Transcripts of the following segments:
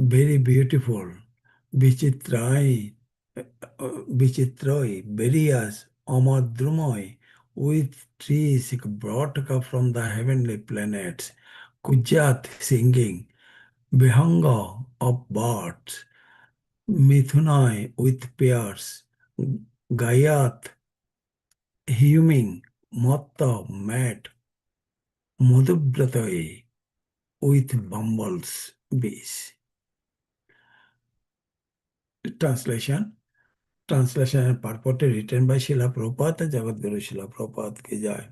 very beautiful. Vichitrai, Vichitroi, various Amadrumoi, with trees brought from the heavenly planets. Kujat singing, Vihanga of birds, Mithunai with pairs, Gayat hymning, Matta mat, Madhubratoi with bumbles bees. Translation. Translation and purport written by Srila Prabhupada, Jagadguru Srila Prabhupada ki jai.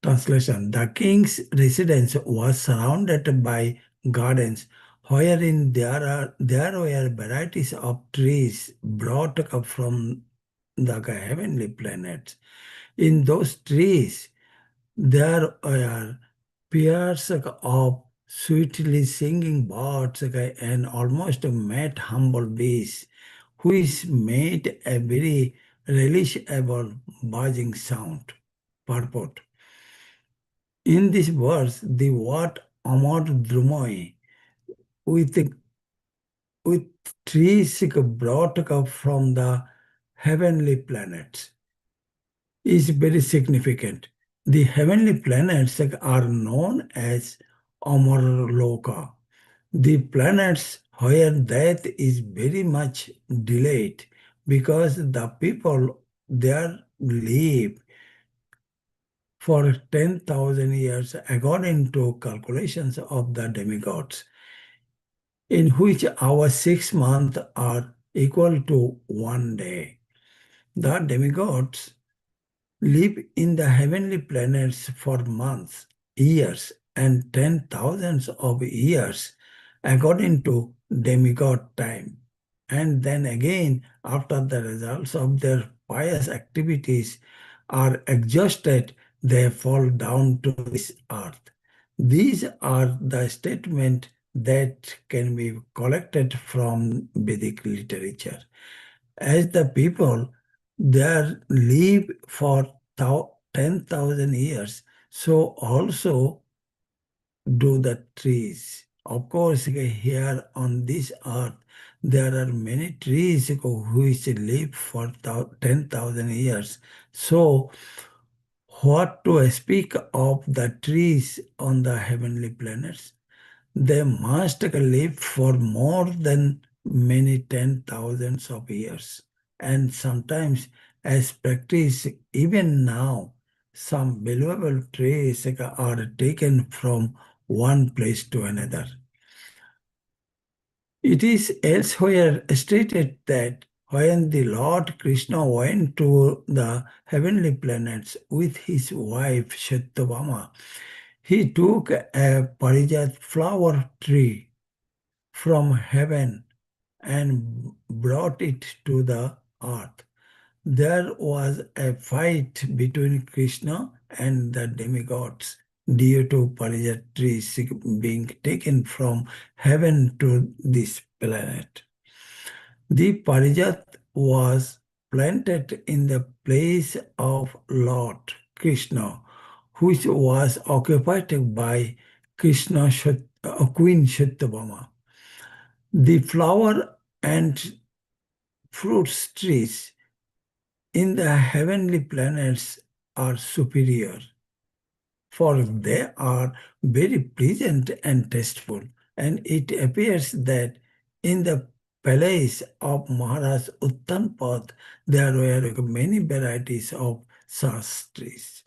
Translation. The king's residence was surrounded by gardens wherein there were varieties of trees brought up from the heavenly planets. In those trees, there were pairs of sweetly singing birds and almost met humble bees, which made a very relishable buzzing sound. Purport. In this verse, the word Amar Drumoi, with trees brought up from the heavenly planets, is very significant. The heavenly planets are known as Amarloka, the planets where death is very much delayed because the people there live for 10,000 years according to calculations of the demigods, in which our 6 months are equal to 1 day. The demigods live in the heavenly planets for months, years, and 10,000s of years according to demigod time. And then again, after the results of their pious activities are exhausted, they fall down to this earth. These are the statements that can be collected from Vedic literature. As the people there live for 10,000 years, so also do the trees. Of course, here on this earth, there are many trees which live for 10,000 years. So, what to speak of the trees on the heavenly planets? They must live for more than many 10,000s of years. And sometimes, as practice, even now, some valuable trees are taken from one place to another. It is elsewhere stated that when the Lord Krishna went to the heavenly planets with his wife Satyabhama, he took a parijat flower tree from heaven and brought it to the earth. There was a fight between Krishna and the demigods due to parijat trees being taken from heaven to this planet. The parijat was planted in the place of Lord Krishna, which was occupied by Queen Satyabhama. The flower and fruits trees in the heavenly planets are superior, for they are very pleasant and tasteful, and it appears that in the palace of Maharaj Uttanpad there were many varieties of such trees.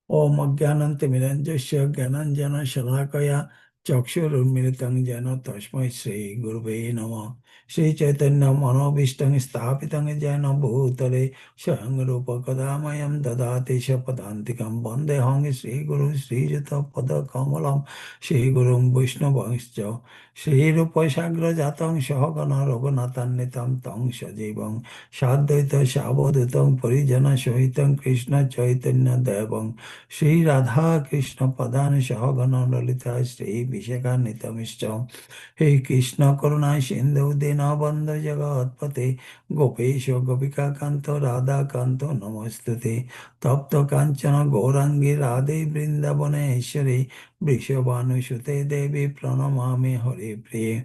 Om Ajnanantimirandasya Gyananjana Shalakaya Chakshurunmilitam Jena Tasmai Shri Gurave Namah. Shri Chaitanya Manobishtam Sthapitam Jena Bhutale Shangarupa Kadamayam Dadati Shapadantikam Bandehang Shri Guru Shri Jata Pada Kamalam Shri Gurum Vaishnavangscha Shri Rupa Shagra Jatam Shahagana Raghunathan Nitam Tang Sajivang Sadvaita Savadutam Parijana Shahitam Krishna Chaitanya Devam Shri Radha Krishna Padana Shahagana Lalita Shri विशाखान्वितमिश्च हे कृष्ण करुणा सिन्धु दीनबन्धु जगत्पते गोपेश गोपिकान्त राधाकान्त नमस्तुते तप्त काञ्चन गौराङ्गी राधे वृन्दावनेश्वरी वृषभानुसुते देवी प्रणमामि हरिप्रिये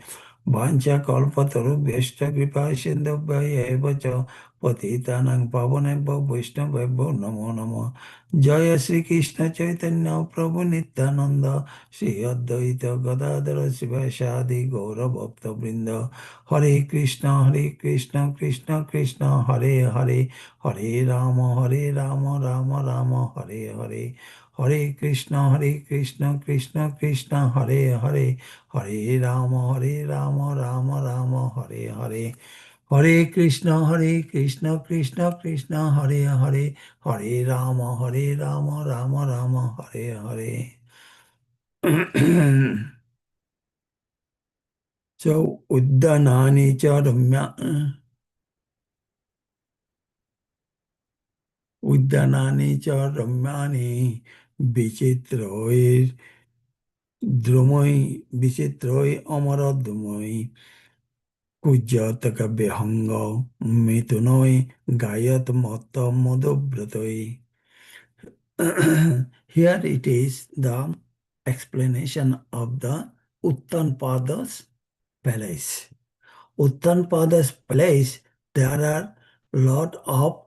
वाञ्छाकल्पतरुभ्यश्च कृपा सिन्धुभ्य एव च पतितानां पावनेभ्यो वैष्णवेभ्यो नमो नमः जय श्री कृष्ण चैतन्य प्रभु नित्यानंद श्री अद्वैत गदाधर शिवासादि गौर भक्त वृंद हरे Krishna Krishna Krishna Hare Hare Hare Ram Ram Ram Hare Hare Hare Krishna Krishna Krishna Hare Hare Hare Ram Ram Hare Hare Hare Krishna Krishna Krishna Hare Hare Hare Ram Ram Hare Hare So Uddanani cha Ramya Uddanani cha Ramyani Vichitroy Drumoi Vichitroy Amara Drumoi Kujataka Behanga Mitunoi Gayat Mata Madhubratoi. Here it is the explanation of the Uttanpada's palace. Uttanpada's place, there are lot of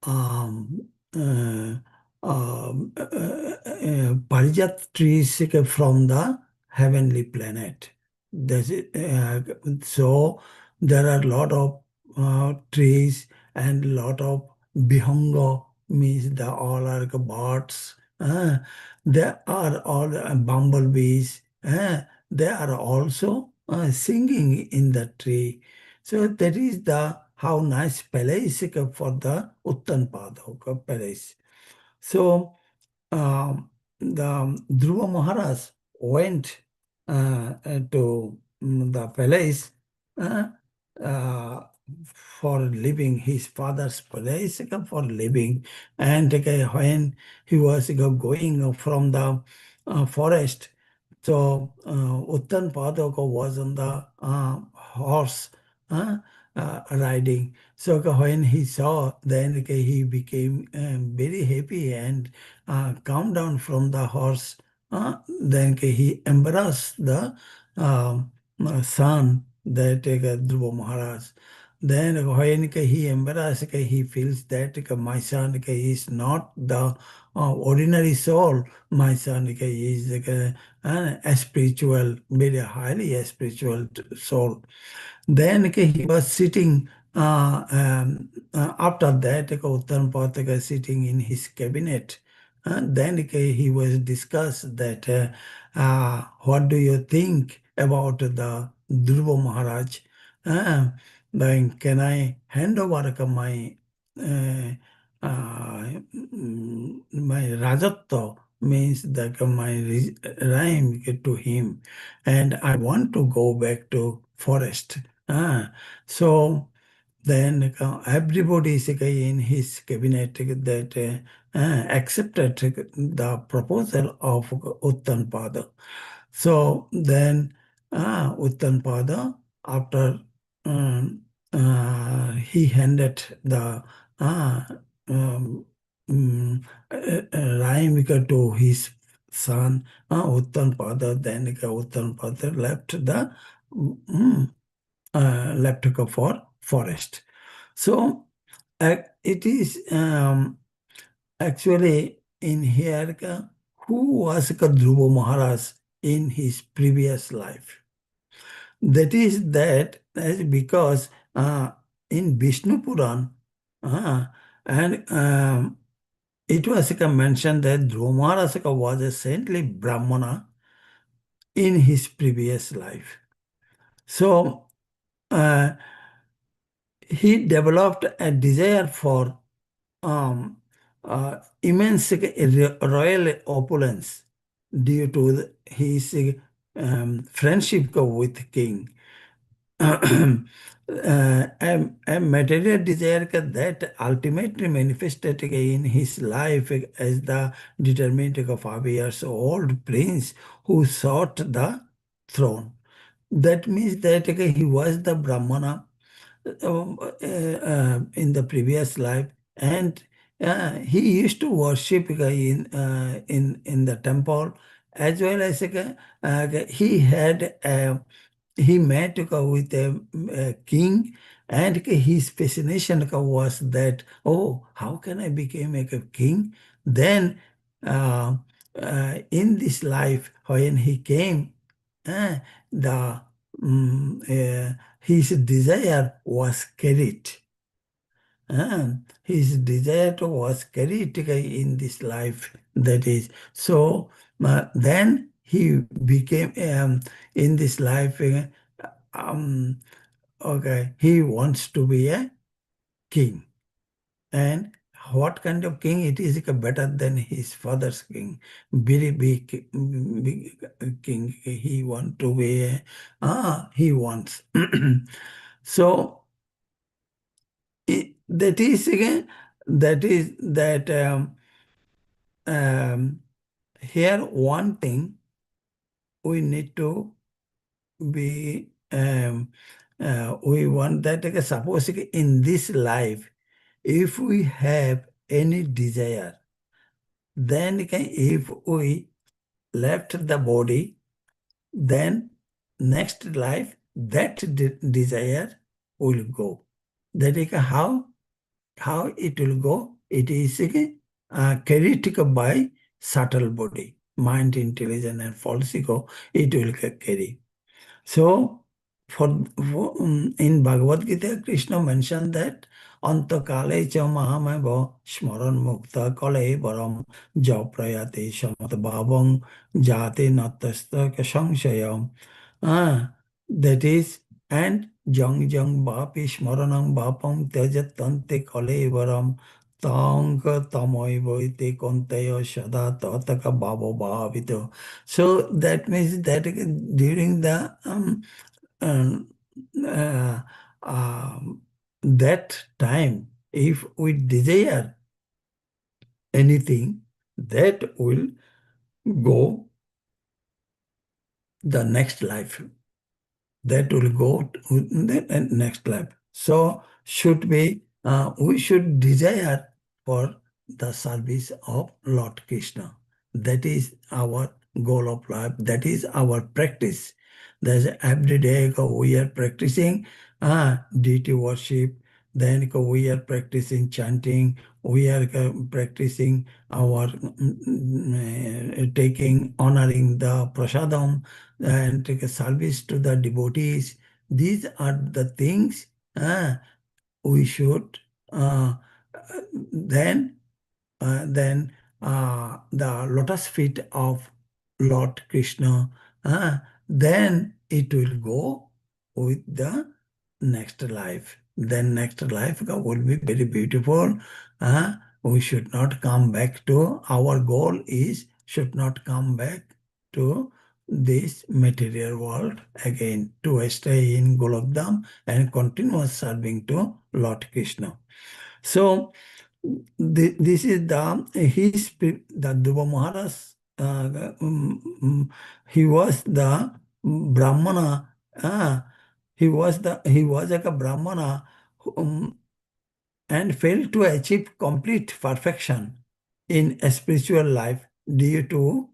um, uh, parijat trees from the heavenly planet. So there are lot of trees and lot of bihanga means the all are birds. There are all bumblebees. They are also singing in the tree. So that is the how nice palace for the Uttanpada palace. So the Dhruva Maharaj went to the palace uh, uh, for living his father's place for living, and when he was going from the forest, so Uttan Padaka was on the horse riding. So when he saw, then he became very happy and calmed down from the horse. Then he embraced the son, that Dhruva Maharaj. Then when he embarrassed, he feels that my son is not the ordinary soul. My son is a spiritual, very highly spiritual soul. Then he was sitting, after that, Uttam Pataka sitting in his cabinet. Then he was discussed that, what do you think about the Dhruva Maharaj? Uh, then can I hand over uh, my Rajatva, means that my rhyme to him, and I want to go back to forest. So then everybody is in his cabinet that accepted the proposal of Uttanpada. So then Uttanpada, after he handed the uh, um, rhyme to his son Uttanpada, then Uttanpada left the left for forest. So it is actually in here who was Dhruva Maharaj in his previous life. That is that is because in Vishnu Puran and it was mentioned that Dhruva Maharaj was a saintly Brahmana in his previous life. So uh, he developed a desire for immense royal opulence due to his friendship with king. A material desire that ultimately manifested in his life as the determined 5 years old prince who sought the throne. That means that he was the Brahmana in the previous life, and he used to worship in the temple, as well as he met with a king, and his fascination was that, oh, how can I become a king? Then uh, in this life, when he came, the his desire was carried. His desire was carried in this life. That is so. Then he became in this life. Um, okay, he wants to be a king, and what kind of king it is better than his father's king, very big king. He want to be he wants. So that is again, that is that um, here one thing we need to be we want that suppose in this life, if we have any desire, then if we left the body, then next life that desire will go. That is how it will go. It is carried by subtle body, mind, intelligence, and false ego. It will carry. So, in Bhagavad Gita, Krishna mentioned that Antakale cha mahameva smaran mukta kale varam japrayate shamat bhavang jate natasta kasangshayam. That is, and jang jang bapi smaranam bapam tejatante kale varam tang tamoy voite kontayo sada tataka bhavo bhavito. So that means that during the um, uh, that time, if we desire anything, that will go the next life. That will go to the next life. So should be we should desire for the service of Lord Krishna. That is our goal of life. That is our practice. There's every day we are practicing deity worship. Then we are practicing chanting. We are practicing our taking, honoring the prasadam and take a service to the devotees. These are the things we should then the lotus feet of Lord Krishna, then it will go with the next life. Then next life will be very beautiful. We should not come back to, our goal is should not come back to this material world again, to stay in Golokdam and continue serving to Lord Krishna. So this is the Dhruva Maharaj. He was the Brahmana. He was like a Brahmana and failed to achieve complete perfection in a spiritual life due to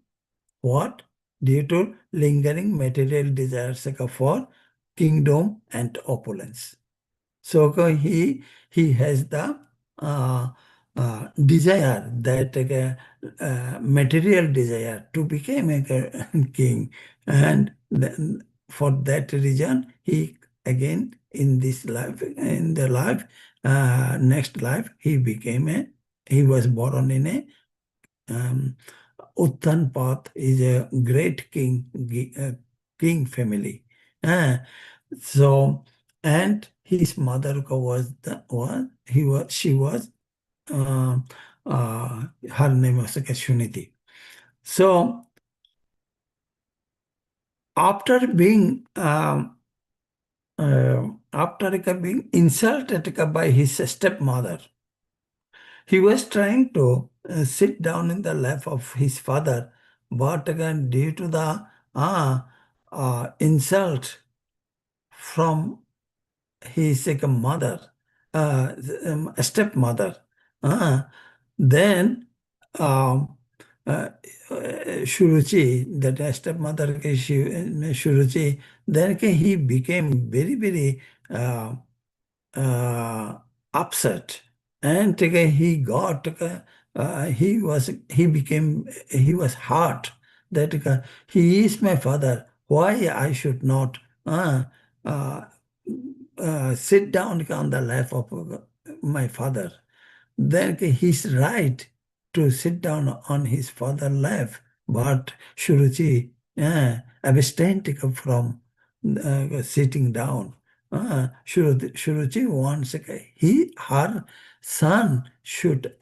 what? Due to lingering material desires for kingdom and opulence. So he has the uh, desire, that material desire to become a king, and then for that reason he again in this life, in the life next life, he was born in a Uttanpat is a great king family. Uh, so, and his mother was she was uh, her name was Shuniti. So after being being insulted by his stepmother, he was trying to sit down in the lap of his father, but again, due to the insult from his mother, stepmother, uh, then um, uh, Shuruchi, that stepmother, Shuruchi, then he became very, very uh, upset, and he was hurt that he is my father. Why I should not uh, sit down on the lap of my father? Then he's right to sit down on his father's lap, but Shuruchi abstained from sitting down. Shuruchi wants her son should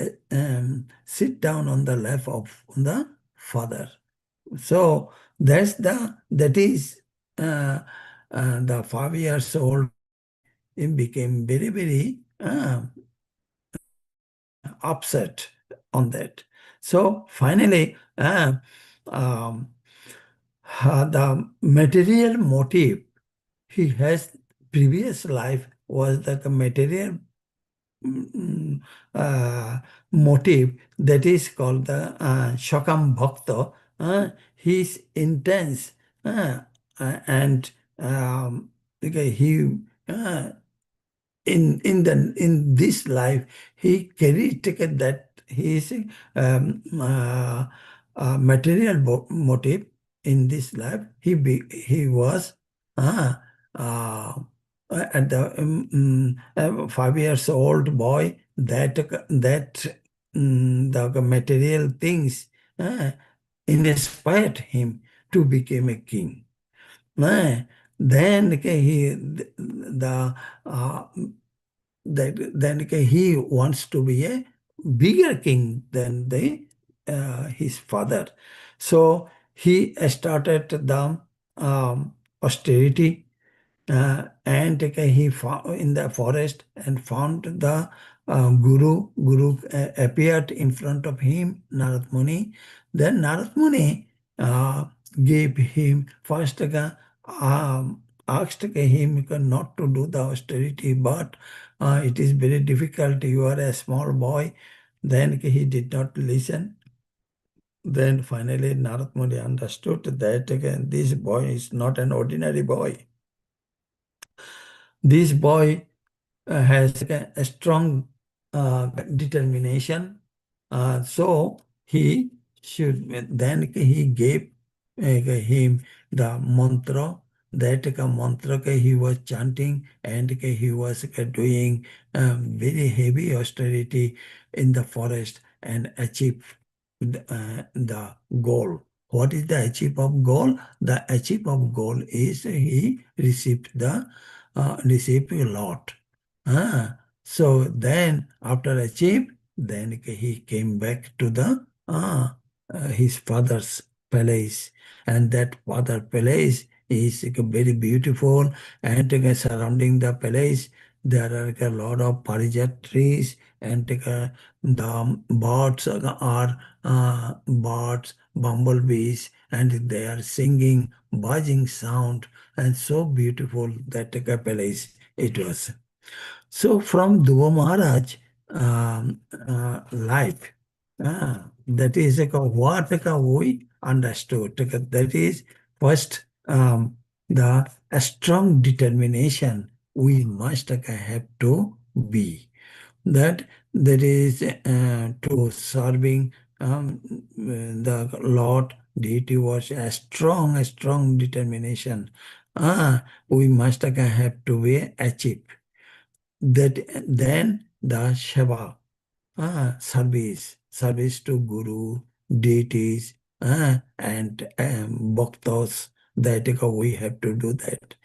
sit down on the lap of the father. So that is the 5 years old he became very, very upset on that. So finally, um, the material motive he has previous life was the material mm, uh, motive that is called the Shakam Bhakta. His intense and okay, he in this life he carried taken that his material motive in this life he was uh, uh, at the 5 years old boy the material things uh, inspired him to become a king. Uh, then okay, the uh, then okay, he wants to be a bigger king than his father. So he started the austerity and he found in the forest and found the guru. Guru appeared in front of him, Narad Muni. Then Narad Muni gave him first asked him not to do the austerity, but it is very difficult. You are a small boy. Then he did not listen. Then finally Narad Muni understood that again this boy is not an ordinary boy. This boy has a strong determination. So he should then he gave him the mantra. That mantra he was chanting and he was doing very heavy austerity in the forest and achieve the goal. What is the achieve of goal? The achieve of goal is he received a lot. So then after achieve, then he came back to the his father's palace, and that father palace is very beautiful, and surrounding the palace there are a lot of parijat trees, and the birds, bumblebees, and they are singing, buzzing sound, and so beautiful that palace it was. So from Dhruva Maharaj life, that is what we understood. That is first the a strong determination we must have to be. That is to serving the Lord deity was a strong determination. We must have to be achieved that then the Shava, service to Guru, deities, and bhaktas, that we have to do that.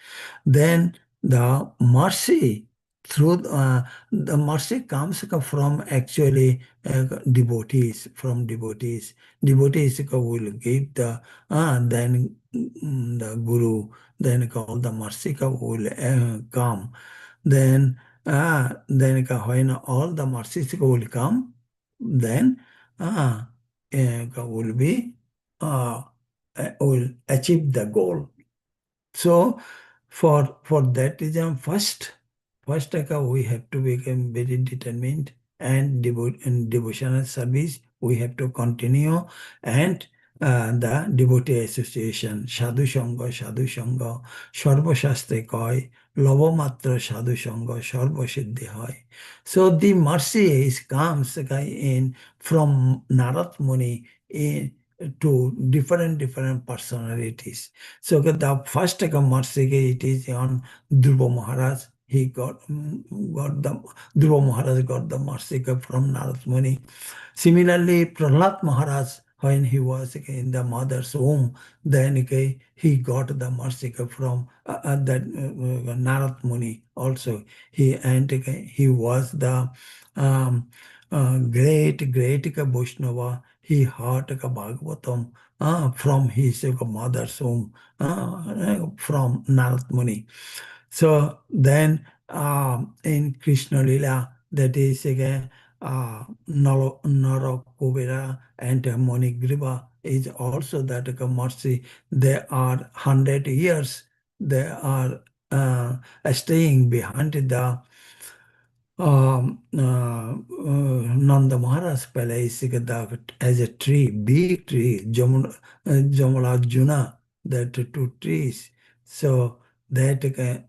Then the mercy, through the mercy comes from actually from devotees. Devotees will give the, then the Guru, then all the mercy will come. Then when all the mercies will come, then will be will achieve the goal. So for that reason, first we have to become very determined and in devotional service we have to continue, and the devotee association, sadhu sangha, sarvashastre koi, lavamatra sadhu sangha, sarvasiddhi hoy. So the mercy is comes in from Narad Muni in, to different personalities. So the first mercy it is on Dhruva Maharaj. He got the Dhruva Maharaj got the mercy from Narad Muni. Similarly, Prahlad Maharaj, when he was in the mother's womb, then he got the mercy from that Narad Muni also. He was the great Vaishnava. He heard Bhagavatam from his mother's womb, from Narad Muni. So then in Krishna Lila, that is again Nara Kubera and Monigriva is also that mercy. They are 100 years. They are staying behind the Nanda Maharaj Palace as a tree, big tree, Jamalajuna, that two trees. So that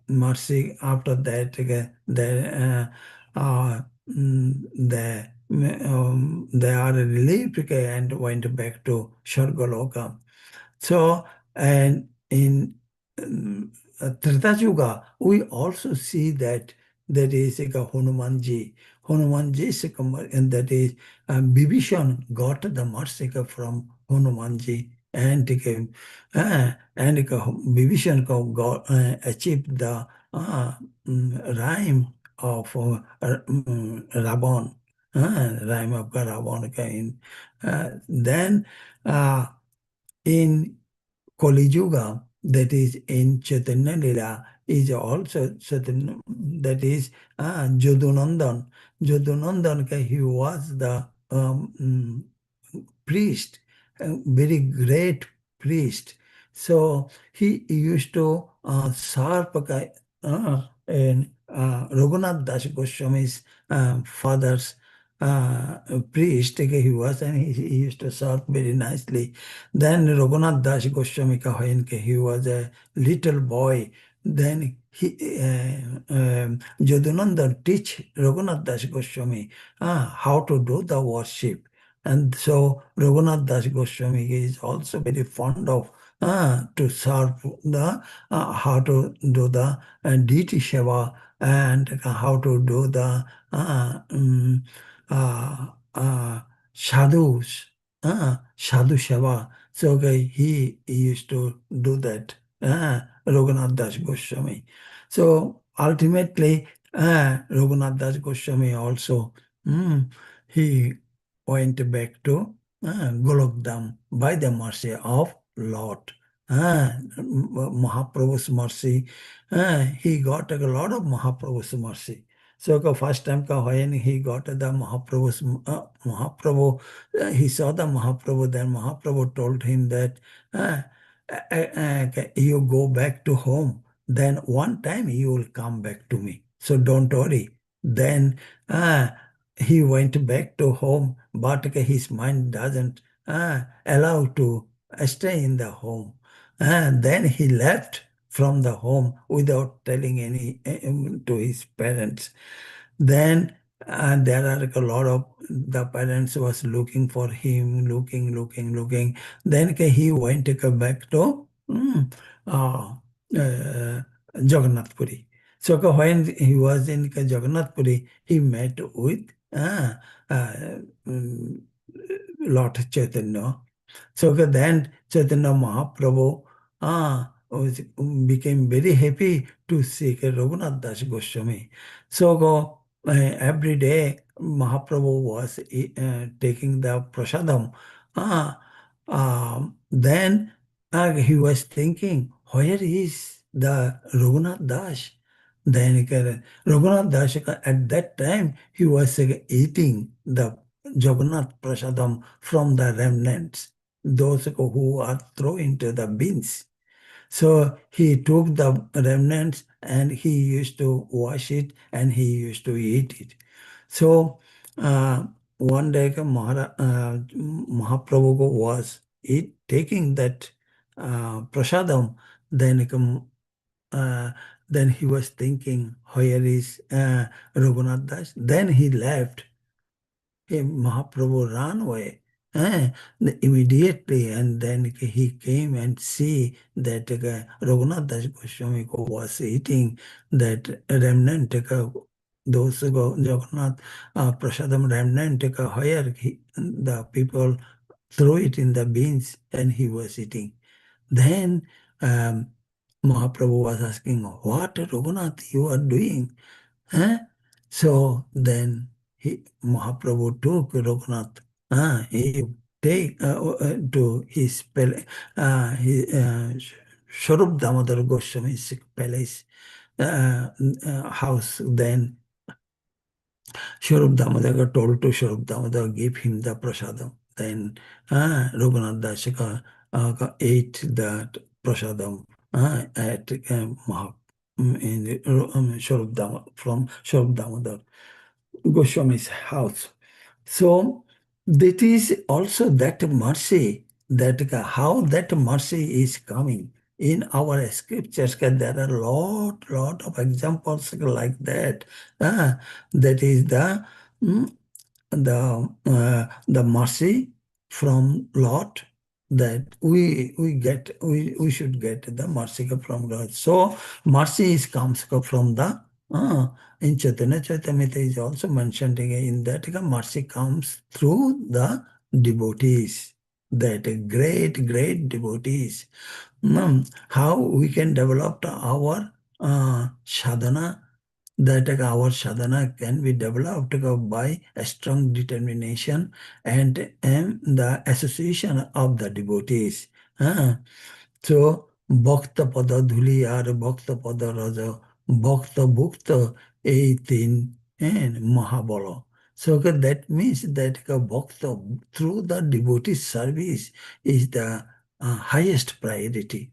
mercy after that they are relieved and went back to Swargaloka. So, and in Trita Yuga, we also see that there is a Hanumanji. Hanumanji is and that is Bibhishan got the mercy from Hanumanji, and Bibhishan got achieved the rhyme of Ravan, rhyme of Ravan. Then in Kali Yuga, that is in Chaitanya Lila, is also certain, that is Jadunandan. Jadunandan, he was the priest, a very great priest. So he used to serve in Raghunath Das Goswami's father's priest. He was, and he used to serve very nicely. Then Raghunath Das Goswami when he was a little boy, then Jadunandan teach Raghunath Das Goswami how to do the worship. And so Raghunath Das Goswami is also very fond of to serve the how to do the deity seva, and how to do the sadhus, sadhu seva. So he used to do that, Raghunath Das Goswami. So ultimately, Raghunath Das Goswami also, he went back to Golokdam by the mercy of Lord. Mahaprabhu's mercy, he got a lot of Mahaprabhu's mercy. So the first time when he got the Mahaprabhu's Mahaprabhu, he saw the Mahaprabhu, then Mahaprabhu told him that you go back to home, then one time you will come back to me. So don't worry. Then he went back to home, but his mind doesn't allow to stay in the home. And then he left from the home without telling any to his parents. Then there are a lot of the parents was looking for him, looking. Then he went back to Jagannath Puri. So when he was in Jagannath Puri, he met with Lord Chaitanya. So then Chaitanya Mahaprabhu became very happy to see Raghunath Das Goswami. So every day Mahaprabhu was taking the prasadam. Then he was thinking, where is the Raghunath Das? Then Raghunath Das, at that time, he was eating the Jagannath prasadam from the remnants. those who are thrown into the bins. So he took the remnants and he used to wash it and he used to eat it. So one day Mahaprabhu was taking that prasadam, then uh, then he was thinking, where is Raghunath Das? Then he left. Mahaprabhu ran away immediately, and then he came and see that Raghunath Das Goswami was eating that remnant, those Jagannath Prasadam remnant, where the people threw it in the bins and he was eating. Then um, Mahaprabhu was asking, what Raghunath you are doing? Huh? So then Mahaprabhu took Raghunath, he take to his Swarup Damodar Goswami's palace house. Then Swarup Damodar told to Swarup Damodar, give him the prasadam. Then Raghunath Dasika ate that prasadam at Swarup Damodar, from Swarup Damodar Goswami's house. So that is also that mercy, that how that mercy is coming in our scriptures. There are lot of examples like that. That is mm, the mercy from Lord, that we should get the mercy from God. So mercy comes from the in Chaitanya Charitamrita is also mentioned in that mercy comes through the devotees, that great devotees. How we can develop our sadhana, that our sadhana can be developed by a strong determination and the association of the devotees. So, Bhakta Pada Dhuli ar Bhakta Pada Raja, Bhakta Bhukta Eitin and Mahabala. So that means that Bhakta through the devotee service is the highest priority.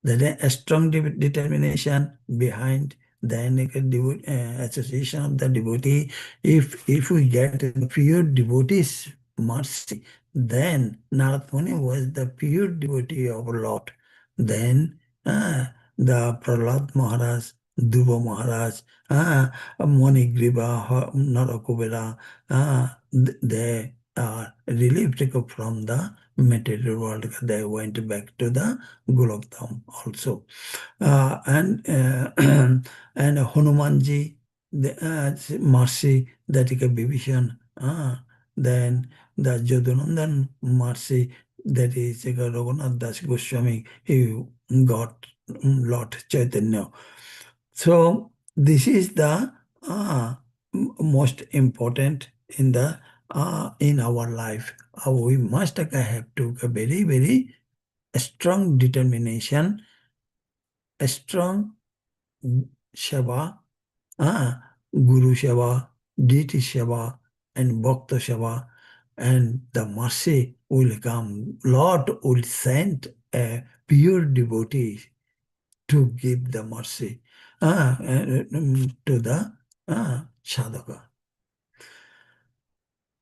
There is a strong determination behind the association of the devotee. If we get the pure devotee's mercy, then Narad Muni was the pure devotee of Lord. Then the Prahlad Maharaj, Dhruva Maharaj, Manigriva, Narakubera, they are relieved from the material world. They went back to the Golok Dham also. And Hanumanji, the mercy, that is a Vibhishan. Then the Jadunandan mercy, that is Raghunath Das Goswami, he got Lord Chaitanya. So this is the most important in the in our life. We must have to a very strong determination, a strong Seva, Guru Seva, deity Seva, and Bhakta Seva, and the mercy will come. Lord will send a pure devotee to give the mercy to the sadhaka.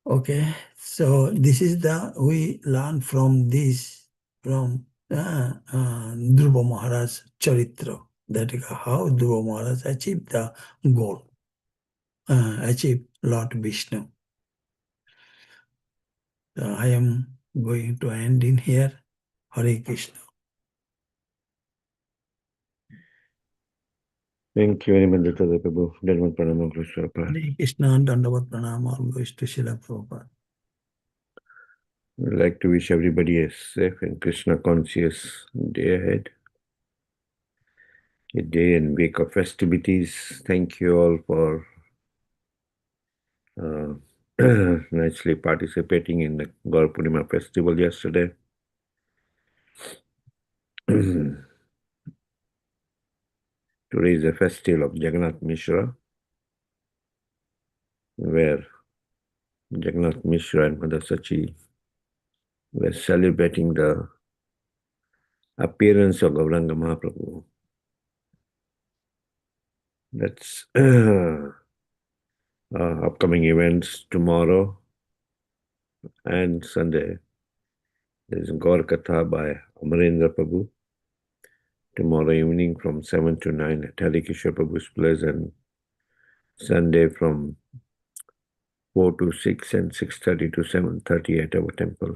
Okay, so this is we learn from this, from Dhruva Maharaj Charitra, that is how Dhruva Maharaj achieved the goal, achieved Lord Vishnu. So I am going to end in here. Hare Krishna. Thank you very much, Dr. Prabhu. Dharma Pranama Krishna Prabhupada. Hare Krishna, Dandavat Pranam, all goes to Srila Prabhupada. I'd like to wish everybody a safe and Krishna conscious day ahead. A day and week of festivities. Thank you all for nicely participating in the Gaur Purnima festival yesterday. Today is a festival of Jagannath Mishra, where Jagannath Mishra and Mother Sachi we're celebrating the appearance of Gauranga Mahaprabhu. That's upcoming events tomorrow and Sunday. There's Gaur Katha by Amarendra Prabhu. Tomorrow evening from 7 to 9 at Harikishore Prabhu's place, and Sunday from 4 to 6 and 6:30 to 7:30 at our temple.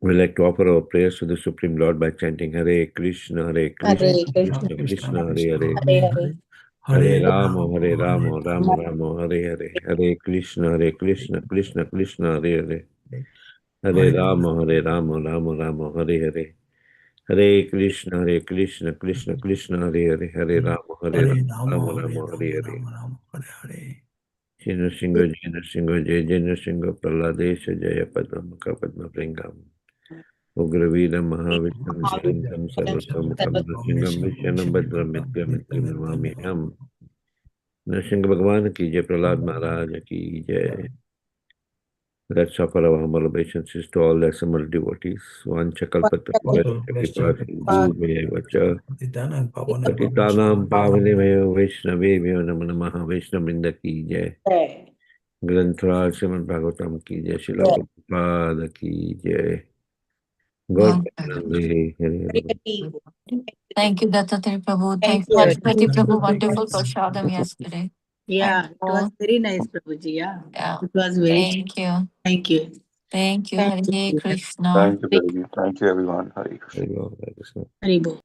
We like to offer our prayers to the Supreme Lord by chanting Hare Krishna, Hare Krishna, Krishna Krishna, Hare Hare. Hare Rama, Hare Rama, Rama Rama, Hare Hare. Hare Krishna, Krishna Krishna, Hare Hare. Hare Rama, Rama Rama, Hare Hare. Hare Krishna, Krishna Krishna, Hare Hare. Hare Rama, Rama Rama, Hare Hare. Jai Nrsimha, Jai Nrsimha, Praladesha, Jaya Padma Pringam. Ugravira Mahavisham, Jayantam Sarvasamukam, Nrsimham Vishanam Bhadram Mitram Navami Ham. Nrsimha Bhagwan ki jai, Prahlad Maharaj ki jai. Let's offer our humble obeisances to all assembled devotees. Vanchakalpatra Kripa Sindhu Vacha Patitanam Pavanemayo Vaishnaveyo Namo Namaha Vaishnavrinda ki jai. Granthra Srimad Bhagavatam ki jai. Srila Prabhupada ki jai. God Thank you, Dattatri Prabhu. Thank you, Ashwati Prabhu. Wonderful Prashadam yesterday. Yeah, it was very nice, Prabhuji. Yeah. It was very. Thank you. Thank you. Thank you. Hare Krishna. Thank you, Prabhuji. Thank you, everyone. Hare Krishna. Hare Krishna. Hare Bo.